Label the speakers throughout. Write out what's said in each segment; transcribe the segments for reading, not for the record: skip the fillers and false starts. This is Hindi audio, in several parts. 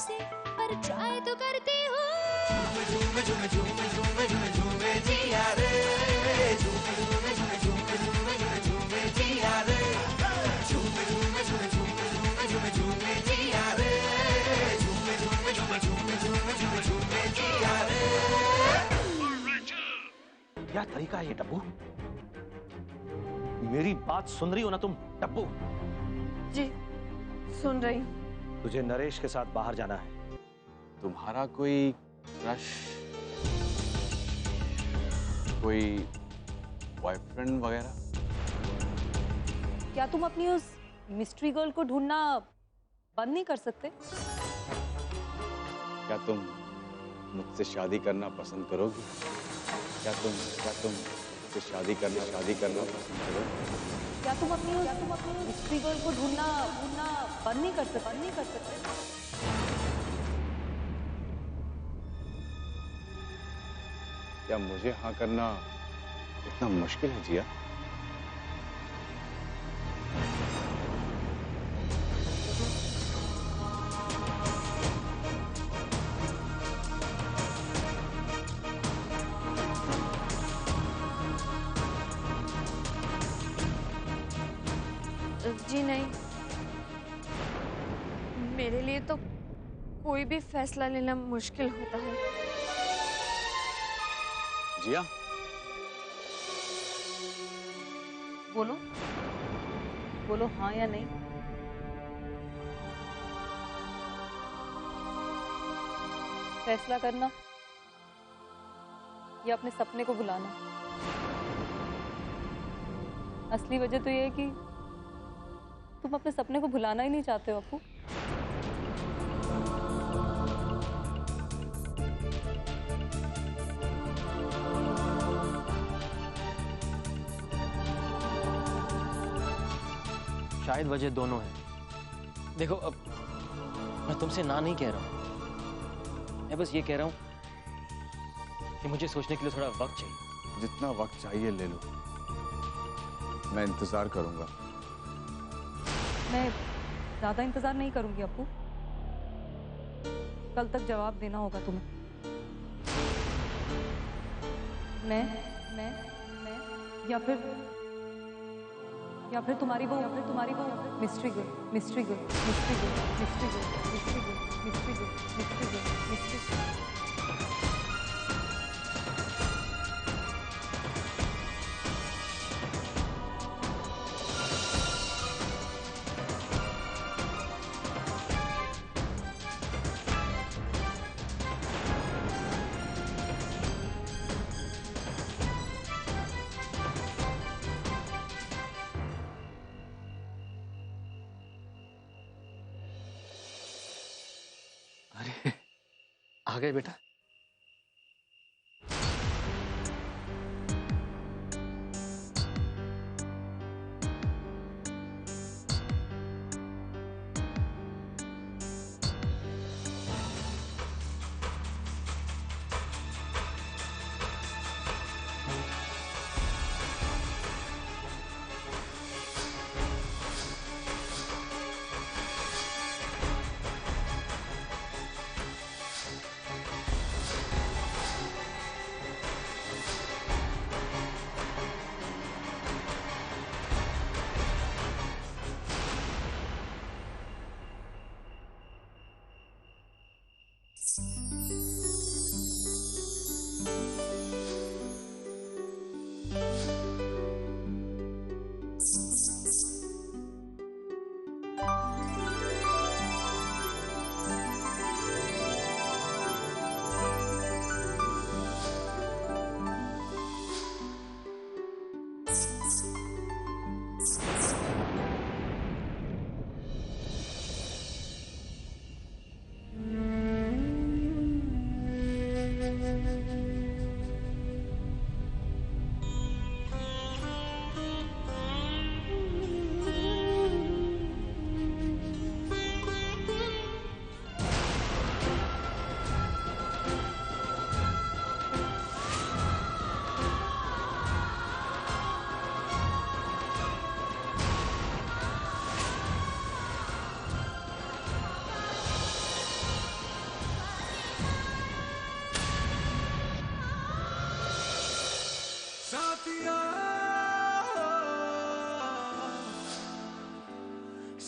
Speaker 1: मुझसे, पर ट्राई तो करती हूँ।
Speaker 2: झूमे झूमे झूमे झूमे झूमे झूमे जिया रे, झूमे झूमे झूमे झूमे झूमे झूमे झूमे जिया रे, झूमे झूमे झूमे झूमे झूमे झूमे झूमे जिया रे, झूमे झूमे झूमे झूमे झूमे झूमे झूमे जिया रे।
Speaker 3: क्या तरीका है ये टप्पू? मेरी बात सुन रही हो ना तुम टप्पू?
Speaker 4: जी सुन रही।
Speaker 3: तुझे नरेश के साथ बाहर जाना है।
Speaker 5: तुम्हारा कोई क्रश, कोई बॉयफ्रेंड वगैरह?
Speaker 4: क्या तुम अपनी उस मिस्ट्री गर्ल को ढूंढना बंद नहीं कर सकते?
Speaker 5: क्या तुम मुझसे शादी करना पसंद करोगी? क्या तुम मुझसे शादी करना पसंद करोगी?
Speaker 4: क्या तुम अपनी मिस्ट्री गर्ल को ढूंढना बंद नहीं कर सकते?
Speaker 5: क्या मुझे हाँ करना इतना मुश्किल है जिया?
Speaker 4: जी नहीं, मेरे लिए तो कोई भी फैसला लेना मुश्किल होता है।
Speaker 5: जिया,
Speaker 4: बोलो हाँ या नहीं। फैसला करना या अपने सपने को भुलाना। असली वजह तो ये है कि तुम अपने सपने को भुलाना ही नहीं चाहते हो अपू।
Speaker 3: शायद वजह दोनों है। देखो, अब मैं तुमसे ना नहीं कह रहा हूं, मैं बस ये कह रहा हूं कि मुझे सोचने के लिए थोड़ा वक्त चाहिए।
Speaker 5: जितना वक्त चाहिए ले लो, मैं इंतजार करूंगा।
Speaker 4: मैं ज्यादा इंतजार नहीं करूंगी अपू। कल तक जवाब देना होगा तुम्हें। मैं या फिर तुम्हारी वो मिस्ट्री गर्ल।
Speaker 3: अरे आ गए बेटा।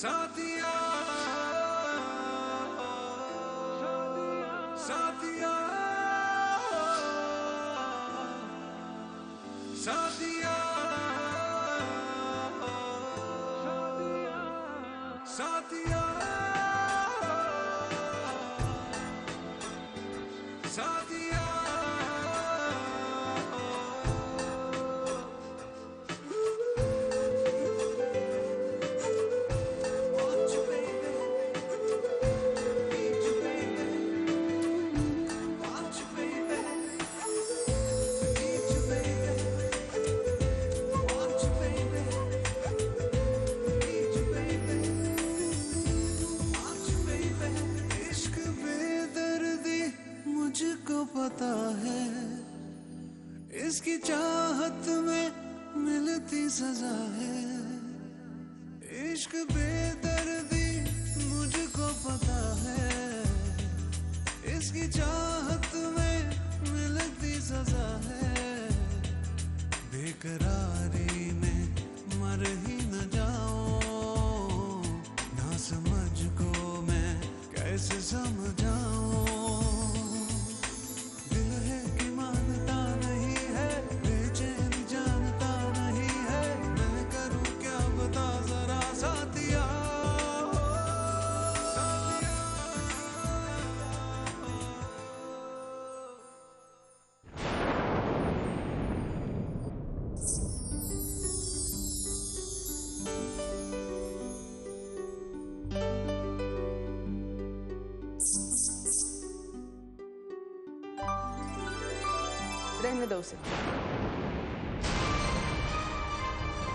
Speaker 2: साथिया साथिया साथिया साथिया साथिया पता है इसकी चाहत में मिलती सजा है इश्क बेदर्दी मुझको पता है इसकी चाहत में मिलती सजा है बेकरारी में मर ही न जाऊं ना समझ को मैं कैसे समझाऊं
Speaker 6: रहने दो उसे,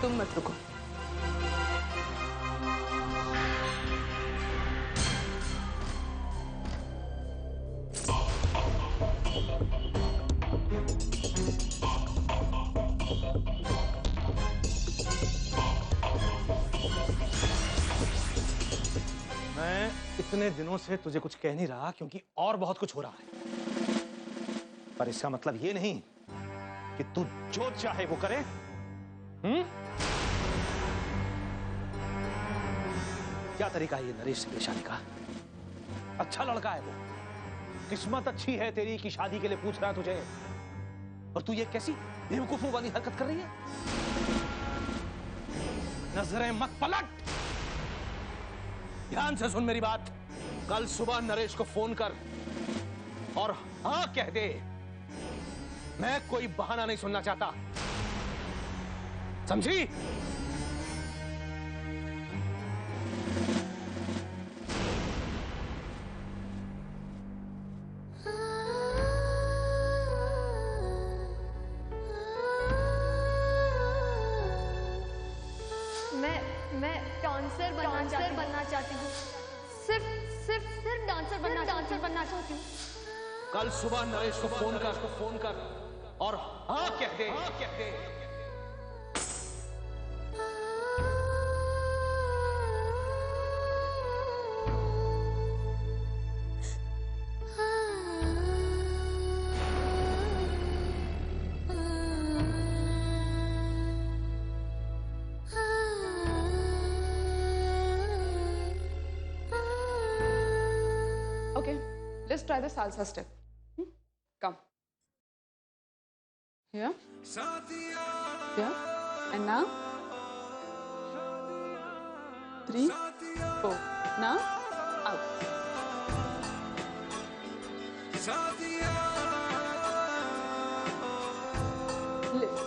Speaker 6: तुम मत रुको।
Speaker 7: मैं इतने दिनों से तुझे कुछ कह नहीं रहा क्योंकि और बहुत कुछ हो रहा है, पर इसका मतलब ये नहीं कि तू जो चाहे वो करे। क्या तरीका है ये नरेश से शादी का? अच्छा लड़का है वो, किस्मत अच्छी है तेरी की शादी के लिए पूछ रहा है तुझे, और तू ये कैसी बेवकूफों वाली हरकत कर रही है? नजरें मत पलट, ध्यान से सुन मेरी बात। कल सुबह नरेश को फोन कर और हाँ कह दे। मैं कोई बहाना नहीं सुनना चाहता, समझी?
Speaker 1: मैं डांसर बनना चाहती हूँ। सिर्फ डांसर बनना चाहती हूँ।
Speaker 7: कल सुबह नरेश को फोन कर और हाँ कह दे।
Speaker 6: Okay, let's try the salsa step. Come. Here. Here. And now. 3, 4. Now, out. Lift.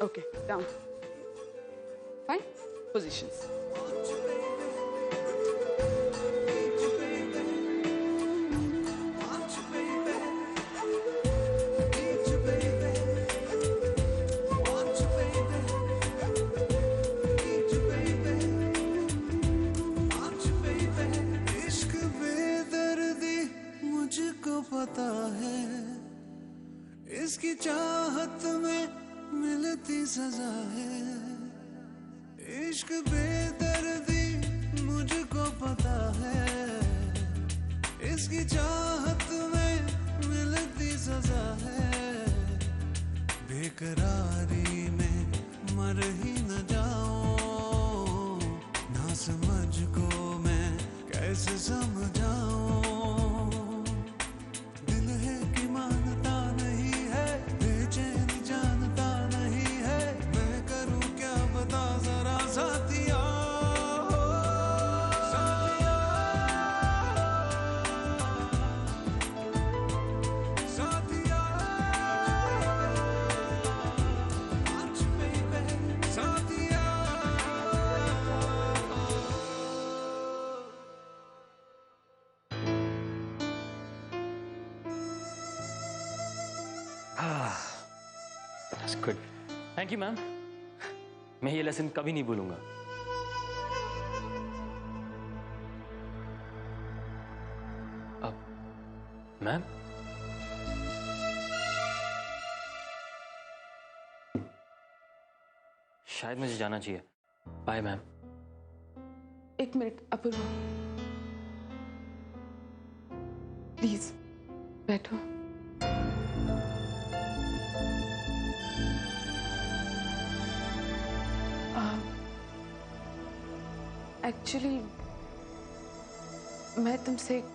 Speaker 6: Okay, down. Fine. Positions.
Speaker 2: पता है इसकी चाहत में मिलती सजा है इश्क बेदर्दी मुझको पता है इसकी चाहत में मिलती सजा है बेकरारी में मर ही न जाऊं ना इस मुझको मैं कैसे समझाऊं, दिल है कि मानता नहीं है, बेचैन जानता नहीं है, मैं करूं क्या बता जरा साथिया, साथिया, साथिया, आज baby, Saathiya.
Speaker 3: That's good. Thank you, ma'am. मैं ये लेसन कभी नहीं भूलूंगा। अब मैम, शायद मुझे जाना चाहिए। Bye ma'am.
Speaker 6: एक मिनट अपूर्वा, प्लीज बैठो। एक्चुअली मैं तुमसे एक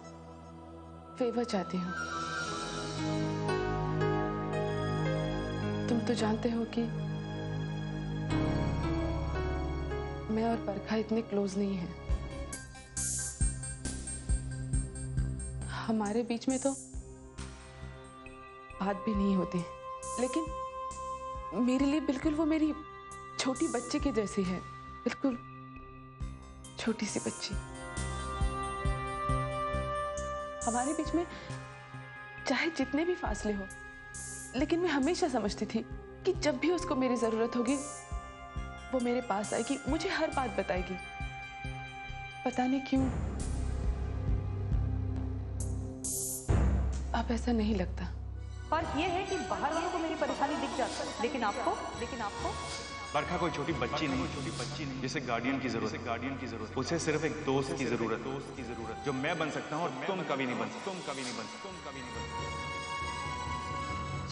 Speaker 6: फेवर चाहती हूँ। तुम तो जानते हो कि मैं और बरखा इतने क्लोज नहीं हैं। हमारे बीच में तो बात भी नहीं होती, लेकिन मेरे लिए बिल्कुल वो मेरी छोटी बच्ची की जैसी है, बिल्कुल छोटी सी बच्ची। हमारे बीच में चाहे जितने भी फासले हो, लेकिन मैं हमेशा समझती थी कि जब भी उसको मेरी जरूरत होगी वो मेरे पास आएगी, मुझे हर बात बताएगी। पता नहीं क्यों अब ऐसा नहीं लगता।
Speaker 8: फर्क ये है कि बाहर वालों को मेरी परेशानी दिख जाती है, लेकिन आपको
Speaker 5: बरखा कोई छोटी बच्ची नहीं जिसे गार्डियन की जरूरत, उसे सिर्फ एक दोस्त की जरूरत, जो मैं बन सकता हूँ और तुम कभी नहीं बन सकते।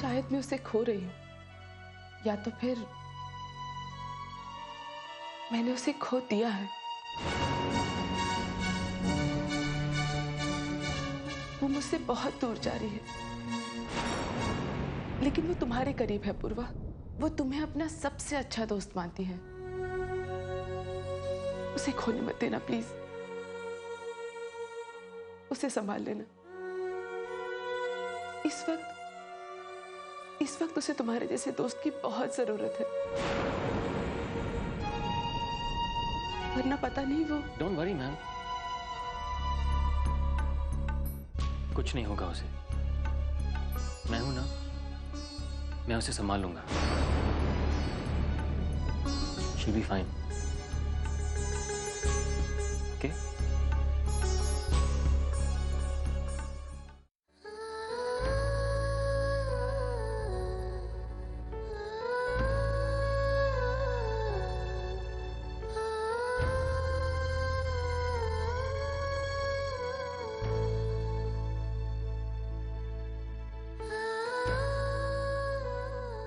Speaker 6: शायद मैं उसे खो रही हूँ, या तो फिर मैंने उसे खो दिया है। वो मुझसे बहुत दूर जा रही है, लेकिन वो तुम्हारे करीब है पूर्वा। वो तुम्हें अपना सबसे अच्छा दोस्त मानती है। उसे खोने मत देना प्लीज, उसे संभाल लेना। इस वक्त उसे तुम्हारे जैसे दोस्त की बहुत जरूरत है, वरना पता नहीं वो।
Speaker 3: डोंट वरी मैम, कुछ नहीं होगा उसे। मैं हूं ना, मैं उसे संभाल लूंगा। She'll be fine. Okay?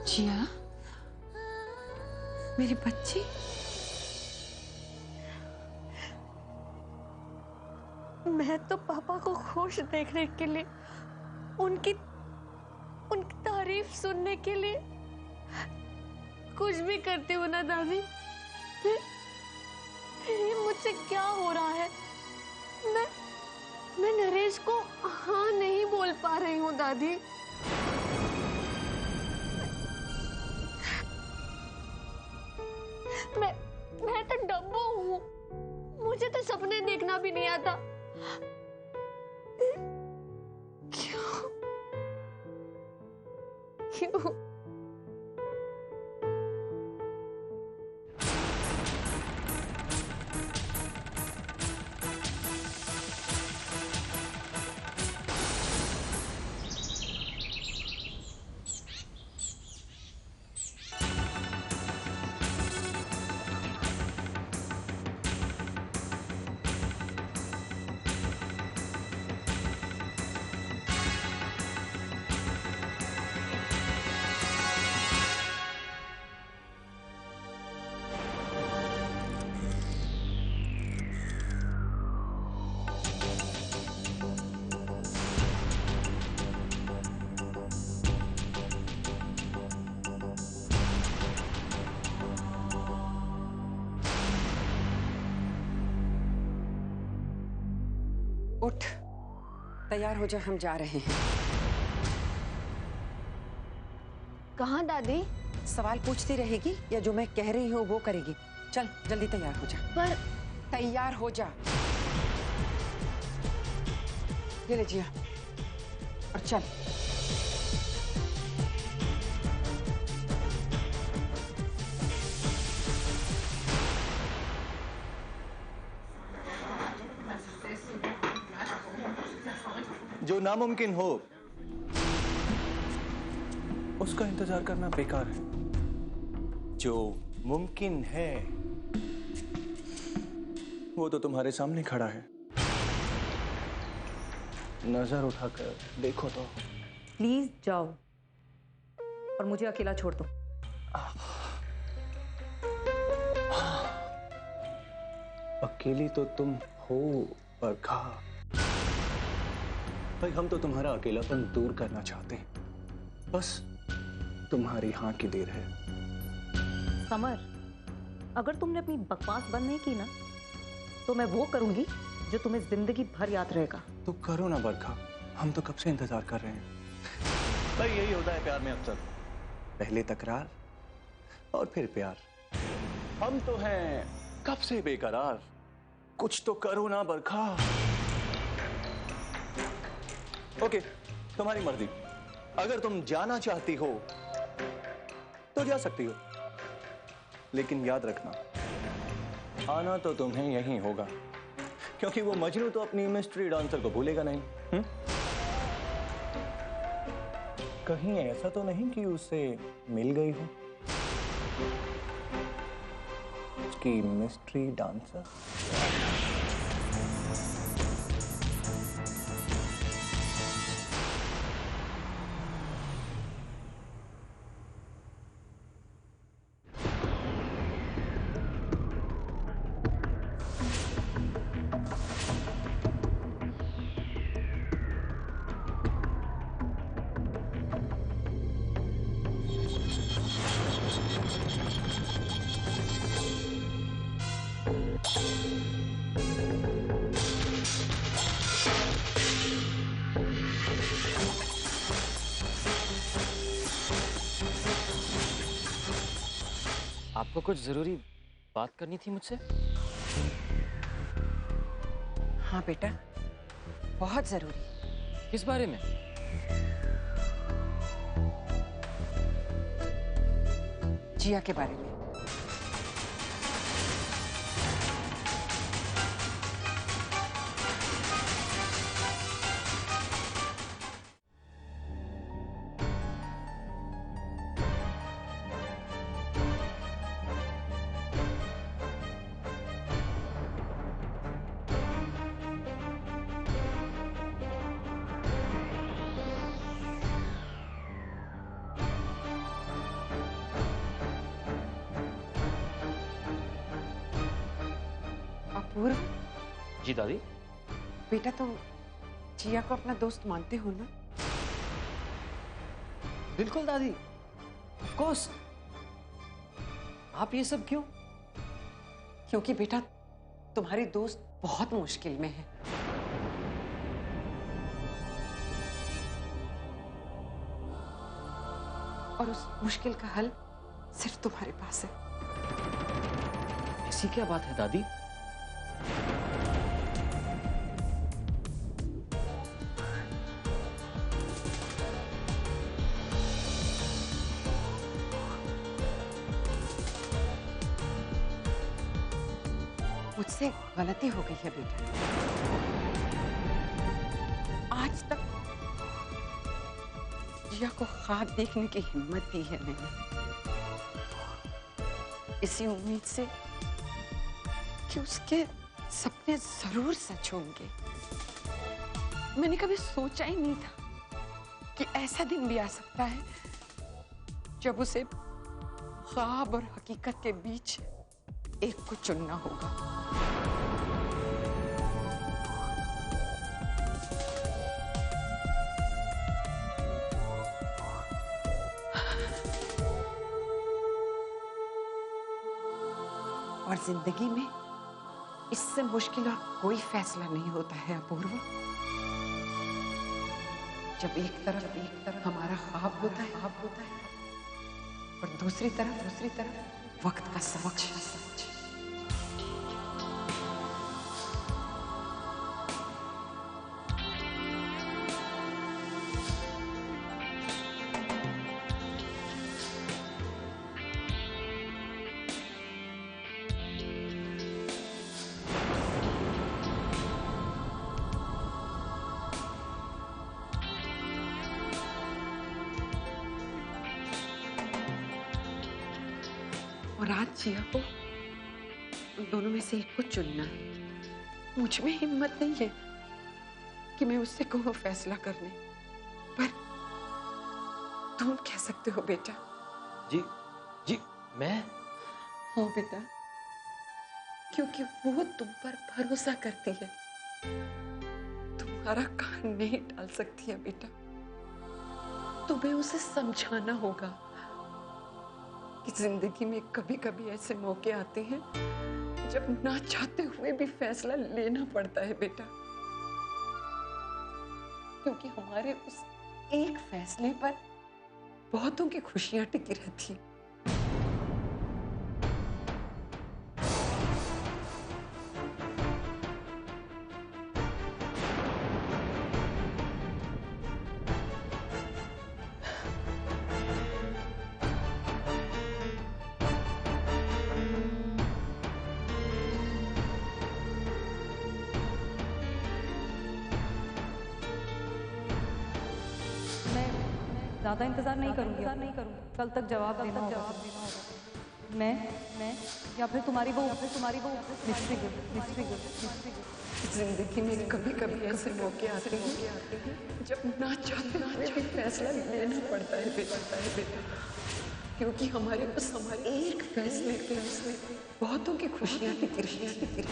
Speaker 9: जिया, मेरी बच्ची,
Speaker 1: मैं तो पापा को खुश देखने के लिए, उनकी तारीफ सुनने के लिए कुछ भी करती हूँ ना दादी। ये मुझसे क्या हो रहा है? मैं नरेश को हाँ नहीं बोल पा रही हूँ दादी। मैं तो डब्बू हूँ, मुझे तो सपने देखना भी नहीं आता। क्यों?
Speaker 10: उठ, तैयार हो जा, हम जा रहे हैं।
Speaker 1: कहाँ दादी?
Speaker 10: सवाल पूछती रहेगी या जो मैं कह रही हूँ वो करेगी? चल जल्दी तैयार हो जा।
Speaker 1: पर
Speaker 10: तैयार हो जा। ये ले जिया और चल।
Speaker 5: जो नामुमकिन हो उसका इंतजार करना बेकार है। जो मुमकिन है वो तो तुम्हारे सामने खड़ा है। नजर उठाकर देखो तो।
Speaker 8: प्लीज जाओ और मुझे अकेला छोड़ दो।
Speaker 5: अकेली तो तुम हो बरखा। भाई हम तो तुम्हारा अकेलापन दूर करना चाहते हैं, बस तुम्हारी हाँ की देर है।
Speaker 8: समर, अगर तुमने अपनी बकवास बंद नहीं की ना तो मैं वो करूंगी जो तुम्हें जिंदगी भर याद रहेगा।
Speaker 5: तो करो ना बरखा, हम तो कब से इंतजार कर रहे हैं। भाई यही होता है प्यार में अक्सर, पहले तकरार और फिर प्यार। हम तो हैं कब से बेकरार, कुछ तो करो ना बरखा। ओके, तुम्हारी मर्जी। अगर तुम जाना चाहती हो तो जा सकती हो, लेकिन याद रखना आना तो तुम्हें यहीं होगा, क्योंकि वो मजनू तो अपनी मिस्ट्री डांसर को भूलेगा नहीं। कहीं ऐसा तो नहीं कि उससे मिल गई हो उसकी मिस्ट्री डांसर।
Speaker 3: आपको कुछ जरूरी बात करनी थी मुझसे?
Speaker 10: हाँ बेटा, बहुत जरूरी।
Speaker 3: किस बारे में?
Speaker 10: जिया के बारे में। अपूर्व।
Speaker 3: जी दादी।
Speaker 10: बेटा तुम जिया को अपना दोस्त मानते हो ना?
Speaker 3: बिल्कुल दादी, ऑफ कोर्स। आप ये सब क्यों?
Speaker 10: क्योंकि बेटा तुम्हारी दोस्त बहुत मुश्किल में है। और उस मुश्किल का हल सिर्फ तुम्हारे पास है।
Speaker 3: ऐसी क्या बात है दादी?
Speaker 10: मुझसे गलती हो गई है बेटा। आज तक जिया को ख्वाब देखने की हिम्मत दी है मैंने, इसी उम्मीद से कि उसके सपने जरूर सच होंगे। मैंने कभी सोचा ही नहीं था कि ऐसा दिन भी आ सकता है जब उसे ख्वाब और हकीकत के बीच एक को चुनना होगा। और जिंदगी में इससे मुश्किल और कोई फैसला नहीं होता है अपूर्व। जब एक तरफ हमारा ख्वाब होता है और दूसरी तरफ वक्त का सच। और आज जिया को उन दोनों में से एक को चुनना है। मुझ में हिम्मत नहीं है कि मैं उससे कहूँ फैसला करने, पर तुम कह सकते हो बेटा।
Speaker 3: जी मैं?
Speaker 10: हाँ बेटा, क्योंकि वो तुम पर भरोसा करती है, तुम्हारा कान नहीं डाल सकती है बेटा। तुम्हें उसे समझाना होगा कि जिंदगी में कभी कभी ऐसे मौके आते हैं जब ना चाहते हुए भी फैसला लेना पड़ता है बेटा, क्योंकि हमारे उस एक फैसले पर बहुतों की खुशियां टिकी रहती हैं।
Speaker 4: ज़्यादा इंतज़ार नहीं करूँगी। कल तक जवाब देना होगा। मैं या फिर तुम्हारी वो मिस्ट्री गुड।
Speaker 10: जिंदगी में कभी कभी ऐसे मौके आते हैं जब ना चाहते हुए भी फैसला लेना पड़ता है बेटा, क्योंकि हमारे पास हमारे एक फैसले बहुतों की खुशियां टिकी रहती हैं।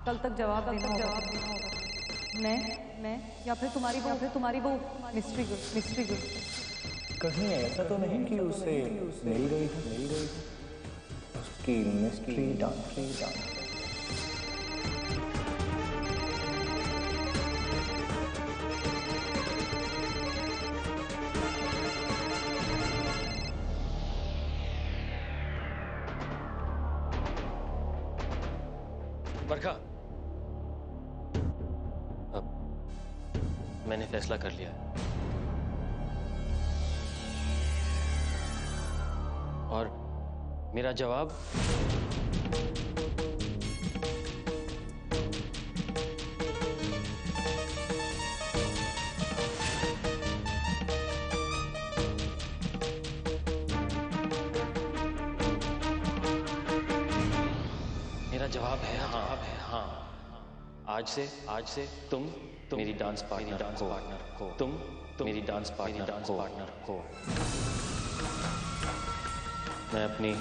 Speaker 4: कल तक जवाब देना होगा। मैं या फिर तुम्हारी वो मिस्ट्री गुड।
Speaker 5: कहीं ऐसा तो नहीं कि उसे मिल गई थी उसकी मिस्ट्री डांस।
Speaker 3: बरखा, अब मैंने फैसला कर लिया है और मेरा जवाब है हाँ। आज से तुम मेरी डांस पार्टनर हो। तुम मेरी डांस पार्टनर हो। मैं अपनी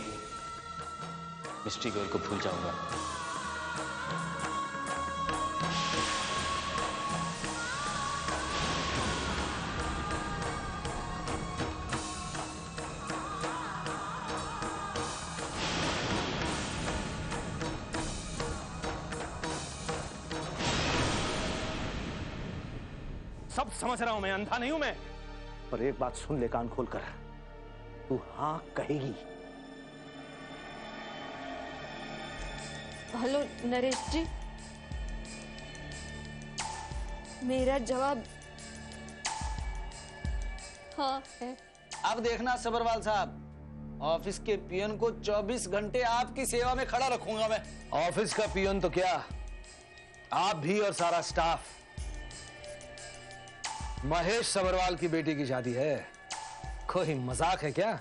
Speaker 3: मिस्ट्री गर्ल को भूल जाऊंगा।
Speaker 7: सब समझ रहा हूं मैं, अंधा नहीं हूं मैं। पर एक बात सुन ले कान खोलकर, तू हाँ कहेगी।
Speaker 1: हेलो नरेश जी, मेरा जवाब हाँ है।
Speaker 11: अब देखना सबरवाल साहब, ऑफिस के पियन को 24 घंटे आपकी सेवा में खड़ा रखूंगा मैं।
Speaker 7: ऑफिस का पियन तो क्या, आप भी और सारा स्टाफ। महेश सबरवाल की बेटी की शादी है, कोई मजाक है क्या?